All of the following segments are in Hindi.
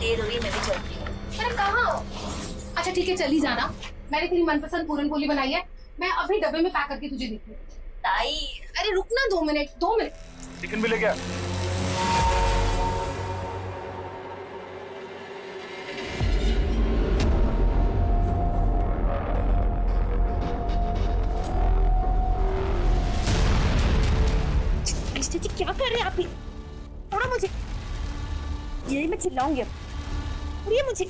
देर हो रही है, मैं भी चलती हूँ। अरे कहाँ हो? अच्छा ठीक है, चली जाना। मैंने तेरी मनपसंद पूरन पोली बनाई है, मैं अभी डब्बे में पैक करके तुझे देती हूँ। ताई अरे रुकना 2 मिनट, 2 मिनट। चिकन भी ले गया। जी क्या कर रहे हैं आप? थोड़ा मुझे, यही मैं चिल्लाऊंगी अब। ये मुझे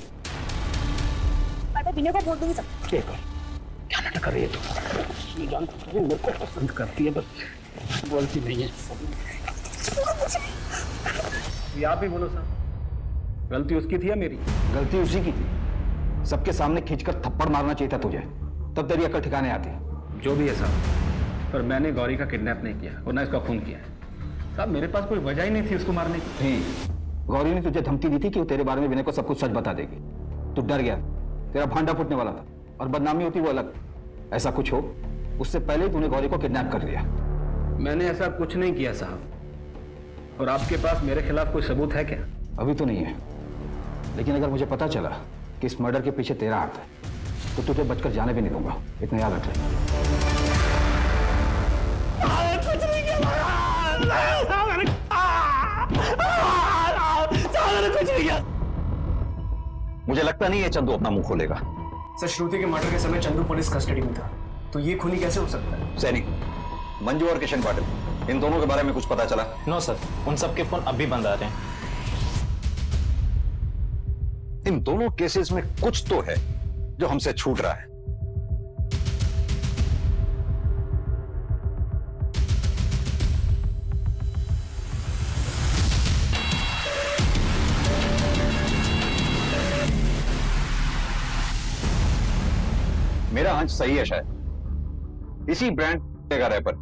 पता, बिना को बोल दूंगी सब। क्या नाटक कर रही है तू? ये जान तो मेरे को पसंद करती है, बस बोलती नहीं है। ये आप ही बोलो साहब, गलती उसकी थी या मेरी? गलती उसी की थी। सबके सामने खींचकर थप्पड़ मारना चाहिए था तुझे, तब तेरी अकल ठिकाने आती। जो भी है साहब, पर मैंने गौरी का किडनैप नहीं किया और ना इसका खून किया है साहब। मेरे पास कोई वजह ही नहीं थी उसको मारने की। थी। गौरी ने तुझे धमकी दी थी कि वो तेरे बारे में विनय को सब कुछ सच बता देगी। तू डर गया, तेरा भांडा फूटने वाला था और बदनामी होती वो अलग। ऐसा कुछ हो उससे पहले ही तूने गौरी को किडनैप कर लिया। मैंने ऐसा कुछ नहीं किया साहब। और आपके पास मेरे खिलाफ कोई सबूत है क्या? अभी तो नहीं है, लेकिन अगर मुझे पता चला कि इस मर्डर के पीछे तेरा हाथ है तो तुझे बचकर जाने भी नहीं दूंगा, इतना याद रख ले। कुछ नहीं किया। मुझे लगता नहीं है चंदू अपना मुंह खोलेगा। सर, श्रुति के मर्डर के समय चंदू पुलिस कस्टडी में था, तो ये खूनी कैसे हो सकता है? सैनिक, मंजू और किशन पाटिल, इन दोनों के बारे में कुछ पता चला? नो सर, उन सबके फोन अभी बंद आ रहे हैं। इन दोनों केसेस में कुछ तो है जो हमसे छूट रहा है। मेरा अंश सही है शायद। इसी ब्रांड का रैपर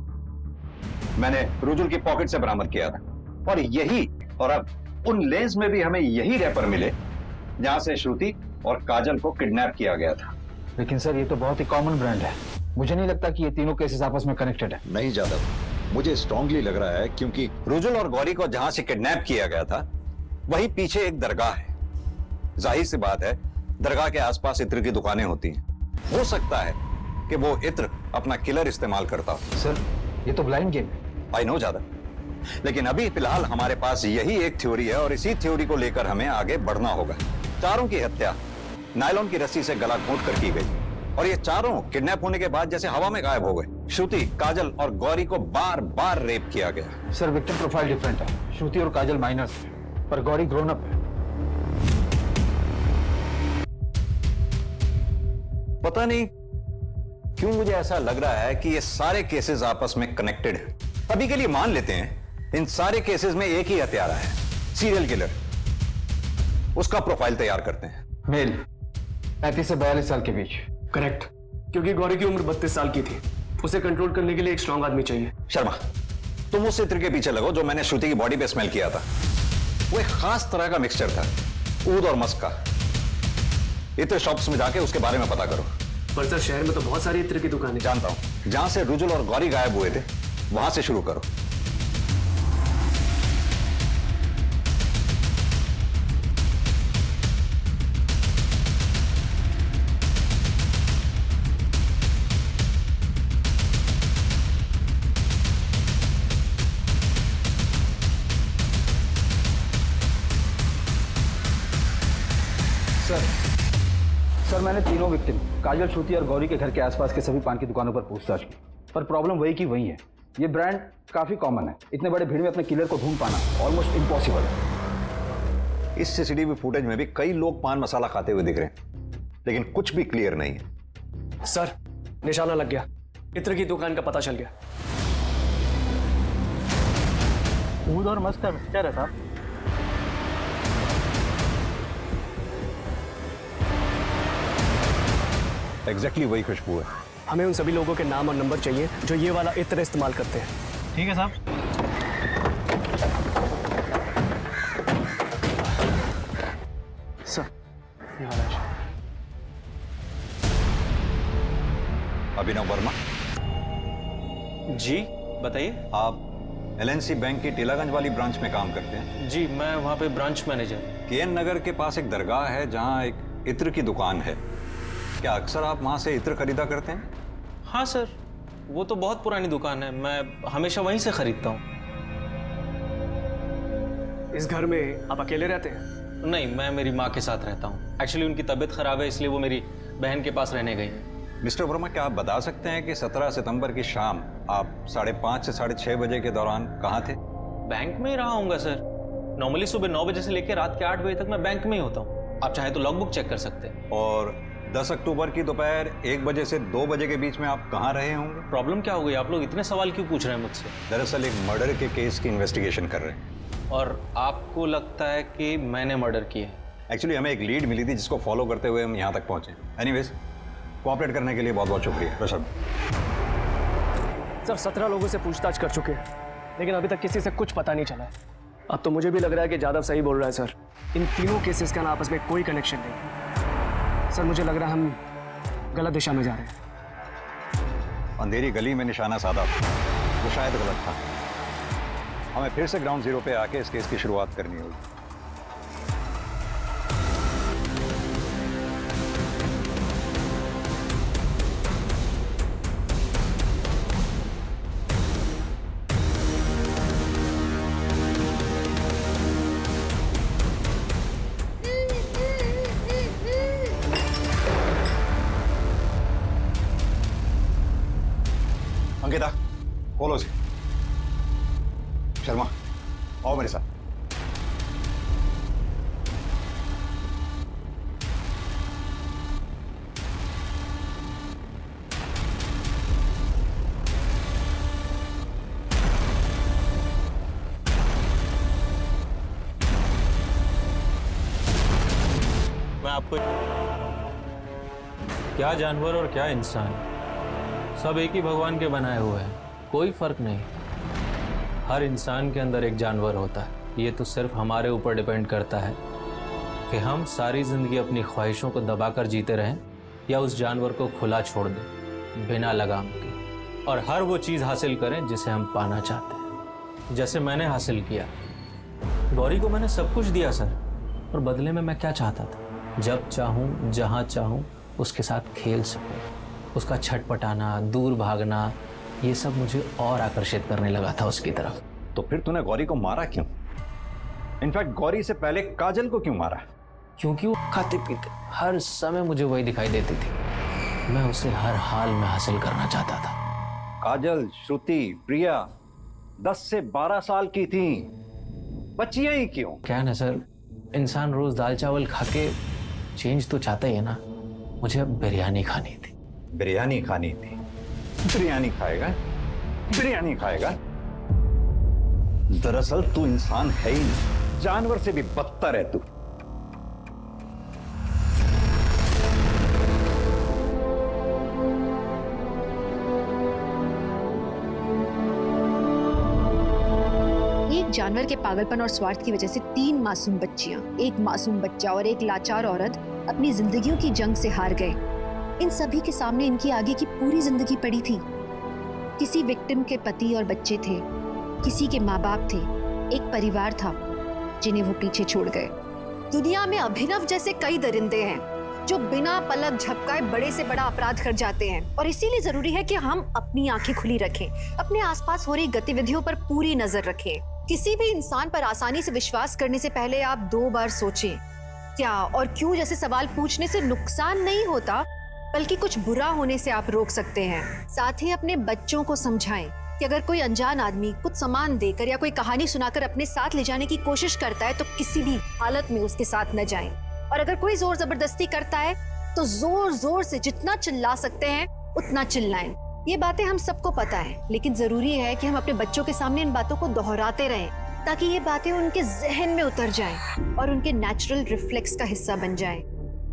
मैंने रुजुल की पॉकेट से बरामद किया था, और यही, और अब उन लेंस में भी हमें यही रैपर मिले जहां से श्रुति और काजल को किडनैप किया गया था। लेकिन सर, ये तो बहुत ही कॉमन ब्रांड है। मुझे नहीं लगता कि ये तीनों केसेस आपस में कनेक्टेड है। नहीं जादव, मुझे स्ट्रांगली लग रहा है, क्योंकि रुजुल और गौरी को जहां से किडनैप किया गया था वहीं पीछे एक दरगाह है। जाहिर सी बात है, दरगाह के आसपास इत्र की दुकानें होती हैं। हो सकता है कि वो इत्र अपना किलर इस्तेमाल करता हो। सर, ये तो ब्लाइंड गेम है। आई नो ज्यादा, लेकिन अभी फिलहाल हमारे पास यही एक थ्योरी है और इसी थ्योरी को लेकर हमें आगे बढ़ना होगा। चारों की हत्या नायलॉन की रस्सी से गला घोंट कर की गई, और ये चारों किडनैप होने के बाद जैसे हवा में गायब हो गए। श्रुति, काजल और गौरी को बार बार रेप किया गया। सर, विक्टिम प्रोफाइल डिफरेंट है। श्रुति और काजल माइनर्स है, पर गौरी ग्रोन अप है। पता नहीं क्यों मुझे ऐसा लग रहा है कि ये सारे केसेस आपस में कनेक्टेड हैं। अभी के लिए मान लेते हैं इन सारे केसेस में एक ही हत्यारा है, सीरियल किलर। उसका प्रोफाइल तैयार करते हैं। मेल 35 से 42 साल के बीच। करेक्ट, क्योंकि गौरी की उम्र 32 साल की थी। उसे कंट्रोल करने के लिए एक स्ट्रांग आदमी चाहिए। शर्मा, तुम उस इत्र के पीछे लगो जो मैंने श्रुति की बॉडी पे स्मेल किया था। वो एक खास तरह का मिक्सचर था, ऊद और मस्क का। इत्र शॉप्स में जाके उसके बारे में पता करो। पर सर, शहर में तो बहुत सारी इत्र की दुकानें। जानता हूं, जहां से रुजुल और गौरी गायब हुए थे वहां से शुरू करो। सर, मैंने तीनों विक्टिम काजल, श्रुति और गौरी के घर के आसपास के सभी पान की दुकानों पर पूछताछ की, पर प्रॉब्लम वही की वही है। ये ब्रांड काफी कॉमन है। इतने बड़े भीड़ में अपने किलर को ढूंढ पाना ऑलमोस्ट इम्पॉसिबल है। इस सीसीटीवी फुटेज में भी कई लोग पान मसाला खाते हुए दिख रहे हैं, लेकिन कुछ भी क्लियर नहीं है। सर, निशाना लग गया। इत्र की दुकान का पता चल गया। ऊद और मस्क का मिक्सचर है साहब। एग्जैक्टली वही खुशबू है। हमें उन सभी लोगों के नाम और नंबर चाहिए जो ये वाला इत्र इस्तेमाल करते हैं। ठीक है साहब। सर, ये वाला है। अभिनव वर्मा जी बताइए। आप एलएनसी बैंक की टीलागंज वाली ब्रांच में काम करते हैं? जी, मैं वहाँ पे ब्रांच मैनेजर। केएन नगर के पास एक दरगाह है जहाँ एक इत्र की दुकान है। क्या अक्सर आप वहाँ से इत्र खरीदा करते हैं? हाँ सर, वो तो बहुत पुरानी दुकान है, मैं हमेशा वहीं से खरीदता हूँ। इस घर में आप अकेले रहते हैं? नहीं, मैं मेरी माँ के साथ रहता हूँ। एक्चुअली उनकी तबीयत खराब है, इसलिए वो मेरी बहन के पास रहने गई हैं। मिस्टर वर्मा, क्या आप बता सकते हैं कि 17 सितंबर की शाम आप 5:30 से 6:30 बजे के दौरान कहाँ थे? बैंक में ही रहा होऊंगा सर। नॉर्मली सुबह 9 बजे से लेकर रात के 8 बजे तक मैं बैंक में ही होता हूँ। आप चाहे तो लॉगबुक चेक कर सकते हैं। और 10 अक्टूबर की दोपहर 1 बजे से 2 बजे के बीच में आप कहाँ रहे होंगे? प्रॉब्लम क्या हो गई? आप लोग इतने सवाल क्यों पूछ रहे हैं मुझसे? दरअसल एक मर्डर के केस की इन्वेस्टिगेशन कर रहे हैं। और आपको लगता है कि मैंने मर्डर किया है? एक्चुअली हमें एक लीड मिली थी जिसको फॉलो करते हुए हम यहाँ तक पहुँचे। एनीवेज, कोऑपरेट करने के लिए बहुत बहुत शुक्रिया। प्रसाद सर, 17 लोगों से पूछताछ कर चुके हैं, लेकिन अभी तक किसी से कुछ पता नहीं चला है। अब तो मुझे भी लग रहा है कि जादव सही बोल रहा है सर। इन तीनों केसेस का ना आपस में कोई कनेक्शन नहीं। सर, मुझे लग रहा है हम गलत दिशा में जा रहे हैं। अंधेरी गली में निशाना साधा वो शायद गलत था। हमें फिर से ग्राउंड जीरो पे आके इस केस की शुरुआत करनी होगी। अंकिता, खोलो से। शर्मा, आओ मेरे साथ। मैं आपको क्या जानवर और क्या इंसान, सब एक ही भगवान के बनाए हुए हैं, कोई फर्क नहीं। हर इंसान के अंदर एक जानवर होता है। ये तो सिर्फ हमारे ऊपर डिपेंड करता है कि हम सारी जिंदगी अपनी ख्वाहिशों को दबाकर जीते रहें या उस जानवर को खुला छोड़ दें बिना लगाम के, और हर वो चीज़ हासिल करें जिसे हम पाना चाहते हैं। जैसे मैंने हासिल किया। गौरी को मैंने सब कुछ दिया सर, और बदले में मैं क्या चाहता था? जब चाहूँ, जहाँ चाहूँ उसके साथ खेल सकूँ। उसका छटपटाना, दूर भागना, ये सब मुझे और आकर्षित करने लगा था उसकी तरफ। तो फिर तूने गौरी को मारा क्यों? इनफैक्ट गौरी से पहले काजल को क्यों मारा? क्योंकि वो खाते पीते हर समय मुझे वही दिखाई देती थी। मैं उसे हर हाल में हासिल करना चाहता था। काजल, श्रुति, प्रिया 10 से 12 साल की थी, बच्चियां ही क्यों? क्या है ना सर, इंसान रोज दाल चावल खा के चेंज तो चाहता ही है ना। मुझे अब बिरयानी खानी थी। बिरयानी खानी थी? बिरयानी खाएगा? बिरयानी खाएगा? दरअसल तू इंसान है ही नहीं, जानवर से भी बदतर है तू। एक जानवर के पागलपन और स्वार्थ की वजह से 3 मासूम बच्चियां, एक मासूम बच्चा और एक लाचार औरत अपनी जिंदगियों की जंग से हार गए। इन सभी के सामने इनकी आगे की पूरी जिंदगी पड़ी थी। किसी विक्टिम के पति और बच्चे थे, किसी के माँ बाप थे, एक परिवार था जिन्हें वो पीछे छोड़ गए। दुनिया में अभिनव जैसे कई दरिंदे हैं जो बिना पलक झपकाए बड़े से बड़ा अपराध कर जाते हैं, और इसीलिए जरूरी है कि हम अपनी आंखें खुली रखें, अपने आसपास हो रही गतिविधियों पर पूरी नजर रखें। किसी भी इंसान पर आसानी से विश्वास करने से पहले आप 2 बार सोचें। क्या और क्यों जैसे सवाल पूछने से नुकसान नहीं होता, बल्कि कुछ बुरा होने से आप रोक सकते हैं। साथ ही अपने बच्चों को समझाएं कि अगर कोई अनजान आदमी कुछ सामान देकर या कोई कहानी सुनाकर अपने साथ ले जाने की कोशिश करता है तो किसी भी हालत में उसके साथ न जाएं। और अगर कोई जोर जबरदस्ती करता है तो जोर जोर से जितना चिल्ला सकते हैं उतना चिल्लाएं। ये बातें हम सबको पता है, लेकिन जरूरी है कि हम अपने बच्चों के सामने इन बातों को दोहराते रहें ताकि ये बातें उनके जहन में उतर जाएं और उनके नेचुरल रिफ्लेक्स का हिस्सा बन जाएं।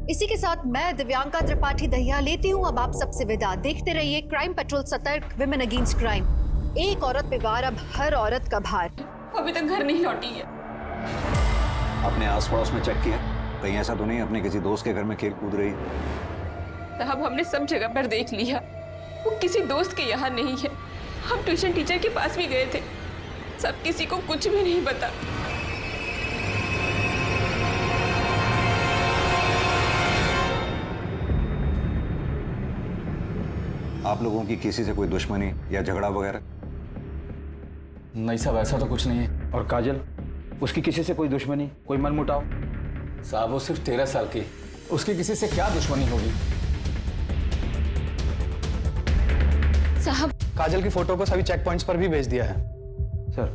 इसी के साथ मैं दिव्यांका त्रिपाठी दहिया लेती हूँ अब आप सबसे विदा। देखते रहिए क्राइम पेट्रोल, सतर्क, विमेन अगेंस्ट क्राइम। एक औरत पे वार, अब हर औरत का भार। अभी तक घर नहीं लौटी है। अपने आसपास में चेक किया, कहीं ऐसा तो नहीं अपने किसी दोस्त के घर में खेल कूद रही? साहब, हमने सब जगह पर देख लिया, वो किसी दोस्त के यहाँ नहीं है। हम ट्यूशन टीचर के पास भी गए थे, सब किसी को कुछ भी नहीं पता। आप लोगों की किसी से कोई दुश्मनी या झगड़ा वगैरह? नहीं साहब, ऐसा तो कुछ नहीं है। और काजल, उसकी किसी से कोई दुश्मनी, कोई मनमुटाव? साहब वो सिर्फ 13 साल की, उसकी किसी से क्या दुश्मनी होगी? साहब काजल की फोटो को सभी चेक पॉइंट्स पर भी भेज दिया है। सर,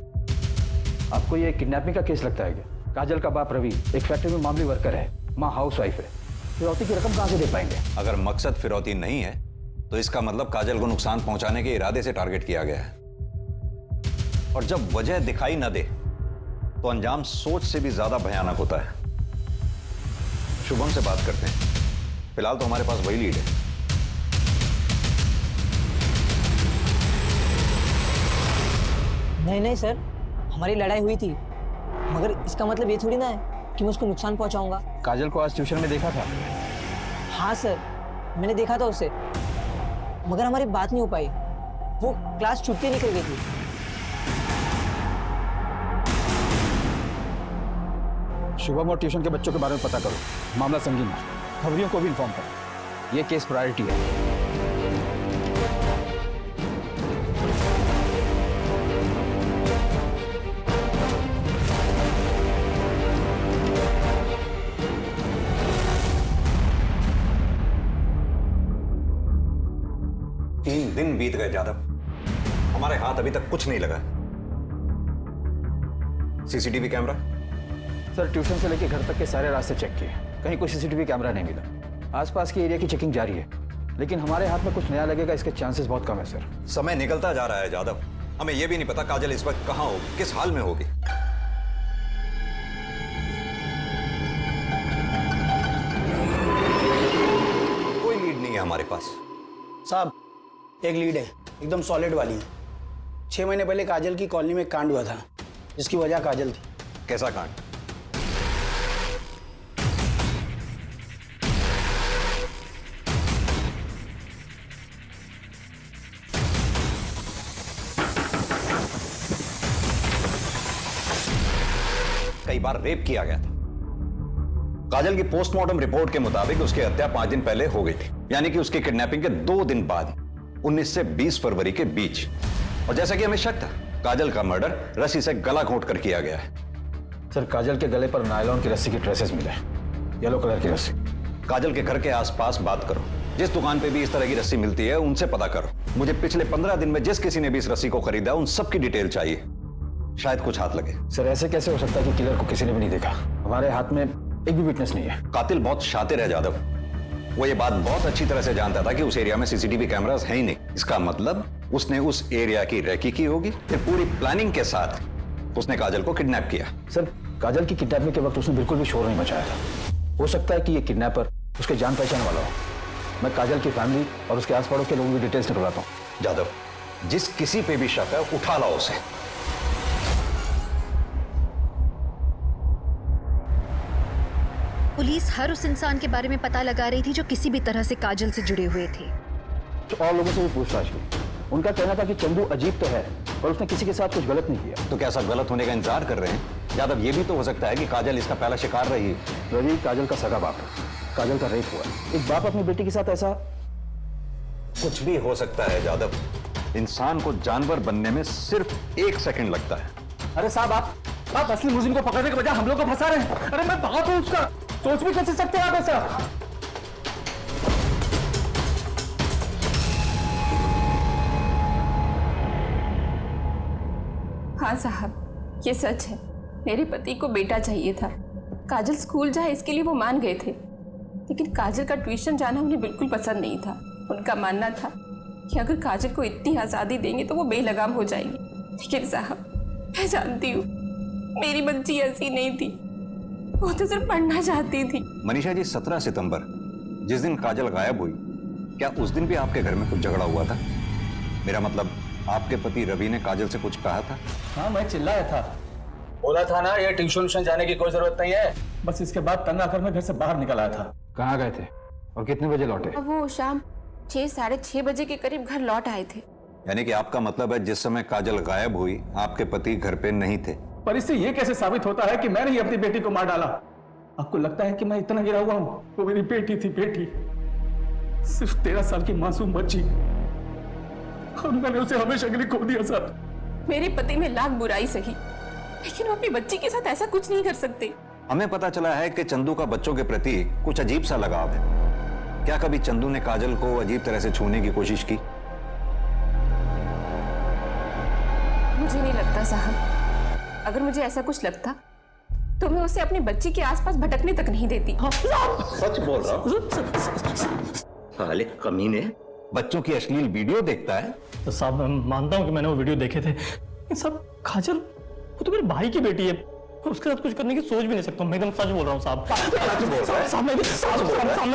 आपको ये किडनैपिंग का केस लगता है क्या? काजल का बाप रवि एक फैक्ट्री में मामूली वर्कर है, माँ हाउसवाइफ है। फिरौती की रकम कहाँ से दे पाएंगे? अगर मकसद फिरौती नहीं है तो इसका मतलब काजल को नुकसान पहुंचाने के इरादे से टारगेट किया गया है। और जब वजह दिखाई ना दे तो अंजाम सोच से भी ज्यादा भयानक होता है। शुभम से बात करते हैं, फिलहाल तो हमारे पास वही लीड है। नहीं सर, हमारी लड़ाई हुई थी, मगर इसका मतलब ये थोड़ी ना है कि मैं उसको नुकसान पहुंचाऊंगा। काजल को आज ट्यूशन में देखा था? हाँ सर, मैंने देखा था उसे, मगर हमारी बात नहीं हो पाई। वो क्लास छूट के निकल गई थी। शुभम और ट्यूशन के बच्चों के बारे में पता करो, मामला संगीन है, खबरियों को भी इन्फॉर्म करो। ये केस प्रायोरिटी है। दिन बीत गए जादव, हमारे हाथ अभी तक कुछ नहीं लगा। CCTV camera? सर, ट्यूशन से लेकर घर तक के सारे रास्ते चेक किए, कहीं कोई सीसीटीवी कैमरा नहीं मिला। आसपास के एरिया की चेकिंग जारी है, लेकिन हमारे हाथ में कुछ नया लगेगा इसके चांसेस बहुत कम है सर। समय निकलता जा रहा है जादव, हमें यह भी नहीं पता काजल इस वक्त कहां होगी, किस हाल में होगी। कोई लीड नहीं है हमारे पास। साहब, एक लीड है, एकदम सॉलिड वाली है। 6 महीने पहले काजल की कॉलोनी में एक कांड हुआ था, जिसकी वजह काजल थी। कैसा कांड? कई बार रेप किया गया था। काजल की पोस्टमार्टम रिपोर्ट के मुताबिक उसकी हत्या 5 दिन पहले हो गई थी, यानी कि उसकी किडनैपिंग के 2 दिन बाद 19 से 20 फरवरी के बीच। और जैसा कि हमें शक था, काजल का मर्डर रस्सी से गला घोंट कर किया गया है। सर, काजल के गले पर नायलॉन की रस्सी की ट्रेसेस मिले, येलो कलर की रस्सी। काजल के घर के आसपास बात करो, जिस दुकान पे भी इस तरह की रस्सी मिलती है उनसे पता करो। मुझे पिछले 15 दिन में जिस किसी ने भी इस रस्सी को खरीदा उन सब की डिटेल चाहिए, शायद कुछ हाथ लगे। सर, ऐसे कैसे हो सकता है कि किलर को किसी ने भी नहीं देखा? हमारे हाथ में एक भी विटनेस नहीं है। कातिल बहुत शातिर है जादव, वो ये बात बहुत अच्छी तरह से जानता था कि उस एरिया में सीसीटीवी कैमरास है ही नहीं। इसका मतलब उसने उस एरिया की रेकी की होगी, फिर पूरी प्लानिंग के साथ उसने काजल को किडनैप किया। सर, काजल की किडनैपिंग के वक्त उसने बिल्कुल भी शोर नहीं मचाया था। हो सकता है कि ये किडनैपर उसके जान पहचान वाला हो। मैं काजल की फैमिली और उसके आस पड़ोस के लोगों की डिटेल्स निकलवाता हूँ। जादव, जिस किसी पे भी शक है उठा लाओ उसे। पुलिस हर उस इंसान के बारे में पता लगा रही थी जो किसी भी तरह से काजल से जुड़े हुए थे। तो और लोगों से भी पूछताछ की, उनका कहना था कि चंदू अजीब तो है पर उसने किसी के साथ कुछ गलत नहीं किया। तो क्या सब गलत होने का इंतजार कर रहे हैं? यादव, ये भी तो हो सकता है कि काजल इसका पहला शिकार रही है। रवि काजल का सगा बाप है, काजल का रेप हुआ। एक बाप अपनी बेटी के साथ ऐसा? कुछ भी हो सकता है जादव, इंसान को जानवर बनने में सिर्फ 1 सेकंड लगता है। अरे साहब, आप असली मुलजिम को पकड़ने के बजाय हम लोग को फंसा रहे हैं। अरे मैं बाप हूं उसका, सोच भी कैसे सकते हैं आप ऐसा? हाँ साहब, ये सच है। मेरे पति को बेटा चाहिए था। काजल स्कूल जाए इसके लिए वो मान गए थे, लेकिन काजल का ट्यूशन जाना उन्हें बिल्कुल पसंद नहीं था। उनका मानना था कि अगर काजल को इतनी आज़ादी देंगे तो वो बेलगाम हो जाएंगे। लेकिन साहब, मैं जानती हूँ मेरी बच्ची ऐसी नहीं थी, वो तो सिर्फ पढ़ना चाहती थी। मनीषा जी, 17 सितंबर जिस दिन काजल गायब हुई, क्या उस दिन भी आपके घर में कुछ झगड़ा हुआ था? मेरा मतलब, आपके पति रवि ने काजल से कुछ कहा था? हाँ, मैं चिल्लाया था, बोला था ना ये ट्यूशन जाने की कोई जरूरत नहीं है। बस इसके बाद तंग आकर मैं घर से बाहर निकल आया था। कहाँ गए थे और कितने बजे लौटे? वो शाम 6 साढ़े 6 बजे के करीब घर लौट आए थे। यानी कि आपका मतलब है जिस समय काजल गायब हुई आपके पति घर पे नहीं थे। पर इससे ये कैसे साबित होता है कि मैंने ही अपनी बेटी को मार डाला? आपको लगता है कि मैं इतना गिरा हुआ हूं? वो मेरी बेटी थी, बेटी, सिर्फ 13 साल की मासूम बच्ची, और मैंने उसे हमेशा के लिए खो दिया सर। मेरे पति में लाख बुराई सही, लेकिन वो अपनी बच्ची के साथ ऐसा कुछ नहीं कर सकते। हमें पता चला है कि चंदू का बच्चों के प्रति कुछ अजीब सा लगाव है। क्या कभी चंदू ने काजल को अजीब तरह से छूने की कोशिश की? मुझे नहीं लगता साहब। अगर मुझे ऐसा कुछ लगता तो मैं उसे अपनी बच्ची के आसपास भटकने तक नहीं देती। सच बोल रहा हूँ। साले कमीने, बच्चों की अश्लील वीडियो देखता है। तो साहब मैं मानता हूँ कि मैंने वो वीडियो देखे थे, लेकिन साहब काजल वो तो मेरे भाई की बेटी है, मैं उसके साथ कुछ करने की सोच भी नहीं सकता। मैं एकदम सच बोल रहा हूँ साहब। साहब मैं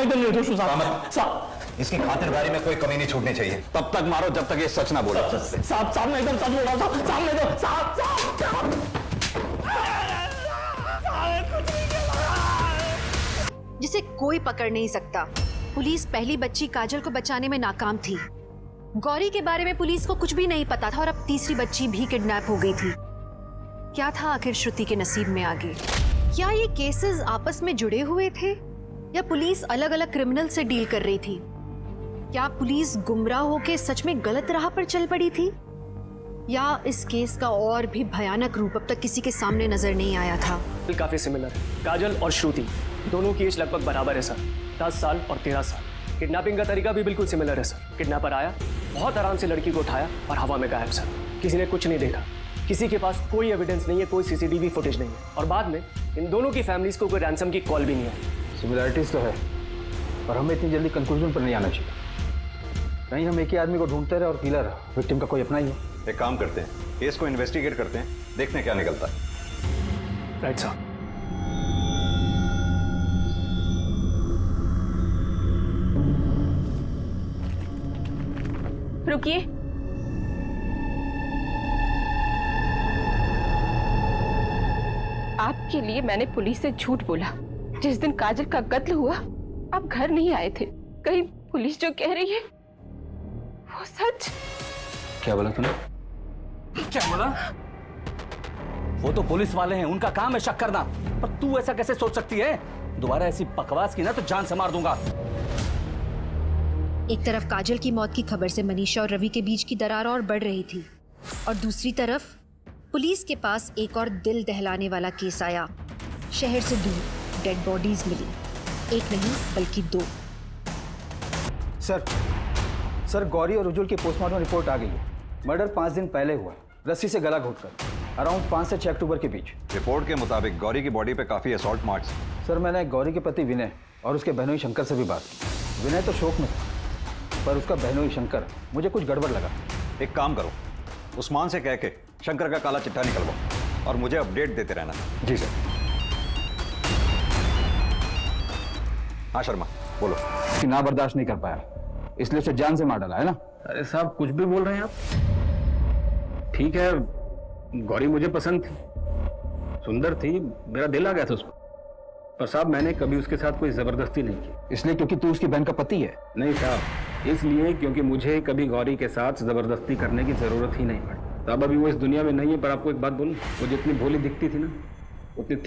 एकदम निर्दोष हूँ साहब। इसकी खातिरदारी में कोई कमी नहीं छूटनी चाहिए। तब तक मारो जब तक ये सच ना बोला। साहब मैं एकदम सच बोल रहा हूँ साहब। मैं तो साहब जिसे कोई पकड़ नहीं सकता। पुलिस पहली बच्ची काजल को बचाने में नाकाम थी। गौरी के बारे में पुलिस को कुछ भी नहीं पता था और अब तीसरी बच्ची भी किडनैप हो गई थी। क्या था आखिर श्रुति के नसीब में आगे? क्या ये केसेस आपस में जुड़े हुए थे या पुलिस अलग अलग क्रिमिनल से डील कर रही थी? क्या पुलिस गुमराह होकर सच में गलत राह पर चल पड़ी थी, या इस केस का और भी भयानक रूप अब तक किसी के सामने नजर नहीं आया था? काफी सिमिलर है। काजल और श्रुति दोनों की एज लगभग बराबर है सर, 10 साल और 13 साल। किडनैपिंग का तरीका भी बिल्कुल सिमिलर है सर। किडनैपर आया, बहुत आराम से लड़की को उठाया और हवा में गायब सर। किसी ने कुछ नहीं देखा, किसी के पास कोई एविडेंस नहीं है, कोई सीसीटीवी फुटेज नहीं है, और बाद में इन दोनों की फैमिलीज को कोई रैंसम की कॉल भी नहीं आई। सिमिलरिटीज तो है, पर हमें इतनी जल्दी कंक्लूजन पर नहीं आना चाहिए। कहीं हम एक ही आदमी को ढूंढते रहे और किलर विक्टिम का कोई अपना ही है। एक काम करते हैं, केस को इन्वेस्टिगेट करते हैं, देखते हैं क्या निकलता है। Right sir. रुकिए। आपके लिए मैंने पुलिस से झूठ बोला। जिस दिन काजल का कत्ल हुआ आप घर नहीं आए थे। कहीं पुलिस जो कह रही है वो सच? क्या बोला तूने? क्या बोला? वो तो पुलिस वाले हैं, उनका काम है शक करना। पर तू ऐसा कैसे सोच सकती है? दोबारा ऐसी बकवास की ना तो जान से मार दूंगा। एक तरफ काजल की मौत की खबर से मनीषा और रवि के बीच की दरार और बढ़ रही थी, और दूसरी तरफ पुलिस के पास एक और दिल दहलाने वाला केस आया। शहर से दूर डेड बॉडीज मिली, एक नहीं बल्कि 2। सर गौरी और उज्जवल की पोस्टमार्टम रिपोर्ट आ गई है। मर्डर 5 दिन पहले हुआ, रस्सी से गला घोंटकर, अराउंड 5 से 6 अक्टूबर के बीच। रिपोर्ट के मुताबिक गौरी की बॉडी पे काफी असॉल्ट मार्क्स। सर मैंने गौरी के पति विनय और उसके बहनोई शंकर से भी बात की। विनय तो शोक में था, पर उसका बहनोई शंकर मुझे कुछ गड़बड़ लगा। एक काम करो, उस्मान से कह के शंकर का काला चिट्ठा निकलवाओ और मुझे अपडेट देते रहना। जी सर। हाँ शर्मा बोलो। कि ना बर्दाश्त नहीं कर पाया, इसलिए उसे जान से मार डाला है ना? अरे साहब कुछ भी बोल रहे हैं आप। ठीक है, गौरी मुझे पसंद थी, सुंदर थी, मेरा दिल आ गया था उस पर। पर साहब मैंने कभी उसके साथ कोई जबरदस्ती नहीं की। इसलिए क्योंकि तू उसकी बहन का पति है? नहीं साहब, इसलिए क्योंकि मुझे कभी गौरी के साथ जबरदस्ती करने की जरूरत ही नहीं पड़ी। साहब अभी वो इस दुनिया में नहीं है, पर आपको एक बात बोलूं, वो जितनी भोली दिखती थी ना उतनी थी